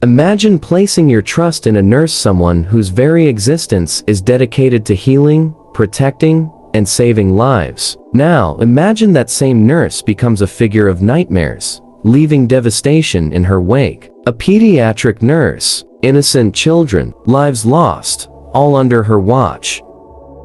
Imagine placing your trust in a nurse, someone whose very existence is dedicated to healing, protecting, and saving lives. Now, imagine that same nurse becomes a figure of nightmares, leaving devastation in her wake. A pediatric nurse, innocent children, lives lost, all under her watch.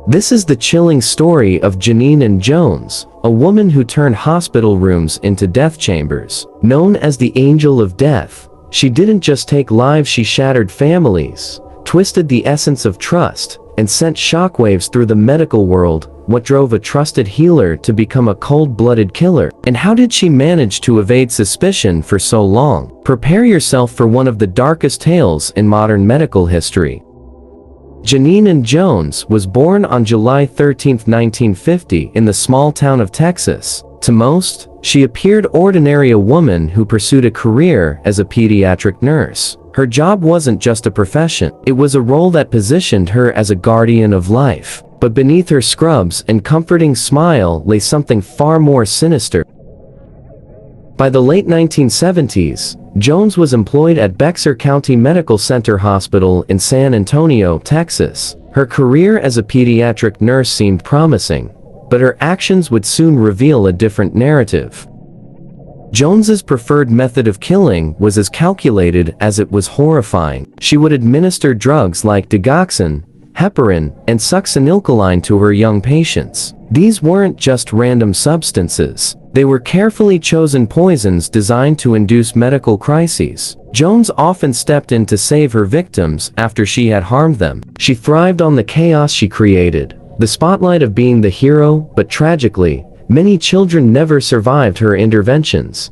This is the chilling story of Genene Jones, a woman who turned hospital rooms into death chambers. Known as the Angel of Death, she didn't just take lives, she shattered families, twisted the essence of trust, and sent shockwaves through the medical world. What drove a trusted healer to become a cold-blooded killer? And how did she manage to evade suspicion for so long? Prepare yourself for one of the darkest tales in modern medical history. Genene Jones was born on July 13, 1950 in the small town of Texas. To most, she appeared ordinary, a woman who pursued a career as a pediatric nurse. Her job wasn't just a profession, it was a role that positioned her as a guardian of life. But beneath her scrubs and comforting smile lay something far more sinister. By the late 1970s, Jones was employed at Bexar County Medical Center Hospital in San Antonio, Texas. Her career as a pediatric nurse seemed promising, but her actions would soon reveal a different narrative. Jones's preferred method of killing was as calculated as it was horrifying. She would administer drugs like digoxin, heparin, and succinylcholine to her young patients. These weren't just random substances. They were carefully chosen poisons designed to induce medical crises. Jones often stepped in to save her victims after she had harmed them. She thrived on the chaos she created, the spotlight of being the hero, but tragically, many children never survived her interventions.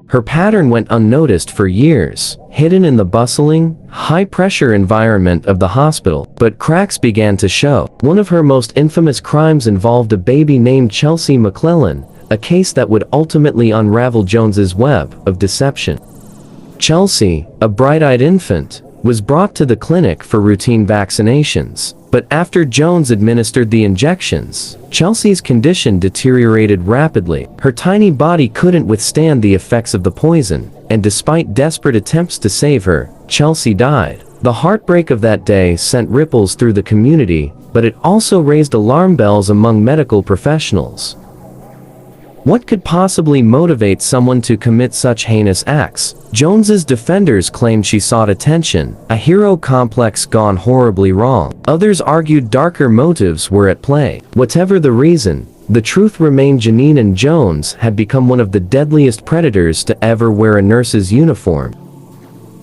Her pattern went unnoticed for years, hidden in the bustling, high-pressure environment of the hospital, but cracks began to show. One of her most infamous crimes involved a baby named Chelsea McClellan, a case that would ultimately unravel Jones's web of deception. Chelsea, a bright-eyed infant, was brought to the clinic for routine vaccinations. But after Jones administered the injections, Chelsea's condition deteriorated rapidly. Her tiny body couldn't withstand the effects of the poison, and despite desperate attempts to save her, Chelsea died. The heartbreak of that day sent ripples through the community, but it also raised alarm bells among medical professionals. What could possibly motivate someone to commit such heinous acts? Jones's defenders claimed she sought attention, a hero complex gone horribly wrong. Others argued darker motives were at play. Whatever the reason, the truth remained: Genene Jones had become one of the deadliest predators to ever wear a nurse's uniform.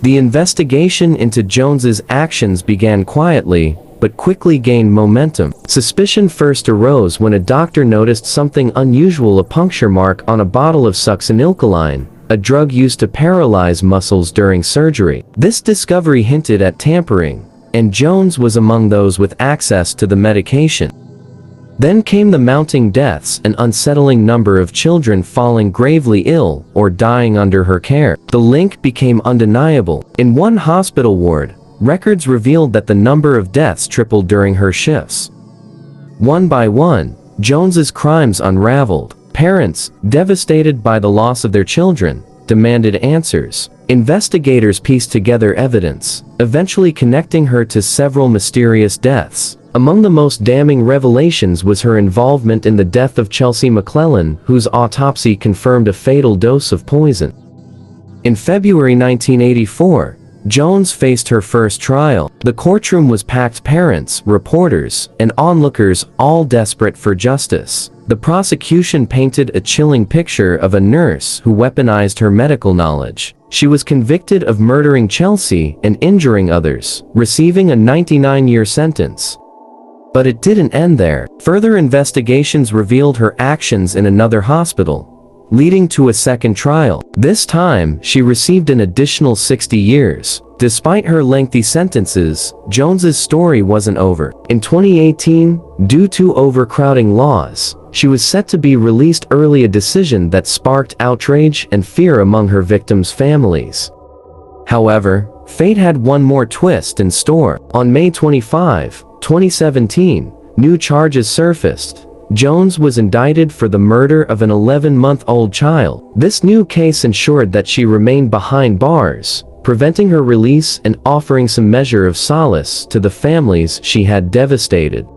The investigation into Jones's actions began quietly, but quickly gained momentum. Suspicion first arose when a doctor noticed something unusual: a puncture mark on a bottle of succinylcholine, a drug used to paralyze muscles during surgery. This discovery hinted at tampering, and Jones was among those with access to the medication. Then came the mounting deaths, an unsettling number of children falling gravely ill or dying under her care. The link became undeniable. In one hospital ward, records revealed that the number of deaths tripled during her shifts. One by one, Jones's crimes unraveled. Parents, devastated by the loss of their children, demanded answers. Investigators pieced together evidence, eventually connecting her to several mysterious deaths. Among the most damning revelations was her involvement in the death of Chelsea McClellan, whose autopsy confirmed a fatal dose of poison. In February 1984, Jones faced her first trial. The courtroom was packed: parents, reporters, and onlookers, all desperate for justice. The prosecution painted a chilling picture of a nurse who weaponized her medical knowledge. She was convicted of murdering Chelsea and injuring others, receiving a 99-year sentence. But it didn't end there. Further investigations revealed her actions in another hospital, leading to a second trial. This time, she received an additional 60 years. Despite her lengthy sentences, Jones's story wasn't over. In 2018, due to overcrowding laws, she was set to be released early, a decision that sparked outrage and fear among her victims' families. However, fate had one more twist in store. On May 25, 2017, new charges surfaced. Jones was indicted for the murder of an 11-month-old child. This new case ensured that she remained behind bars, preventing her release and offering some measure of solace to the families she had devastated.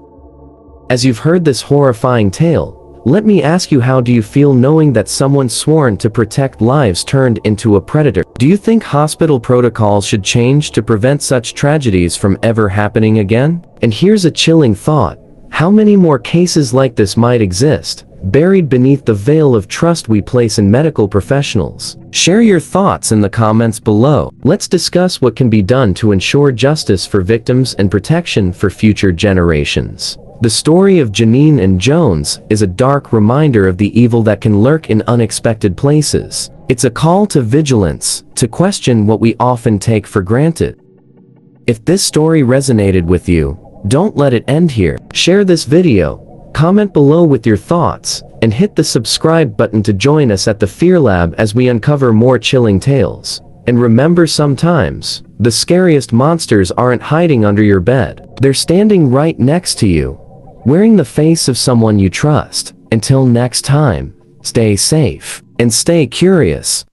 As you've heard this horrifying tale, let me ask you, how do you feel knowing that someone sworn to protect lives turned into a predator? Do you think hospital protocols should change to prevent such tragedies from ever happening again? And here's a chilling thought. How many more cases like this might exist, buried beneath the veil of trust we place in medical professionals? Share your thoughts in the comments below. Let's discuss what can be done to ensure justice for victims and protection for future generations. The story of Genene and Jones is a dark reminder of the evil that can lurk in unexpected places. It's a call to vigilance, to question what we often take for granted. If this story resonated with you, don't let it end here. Share this video, comment below with your thoughts, and hit the subscribe button to join us at the Fear Lab as we uncover more chilling tales. And remember, sometimes, the scariest monsters aren't hiding under your bed. They're standing right next to you, wearing the face of someone you trust. Until next time, stay safe and stay curious.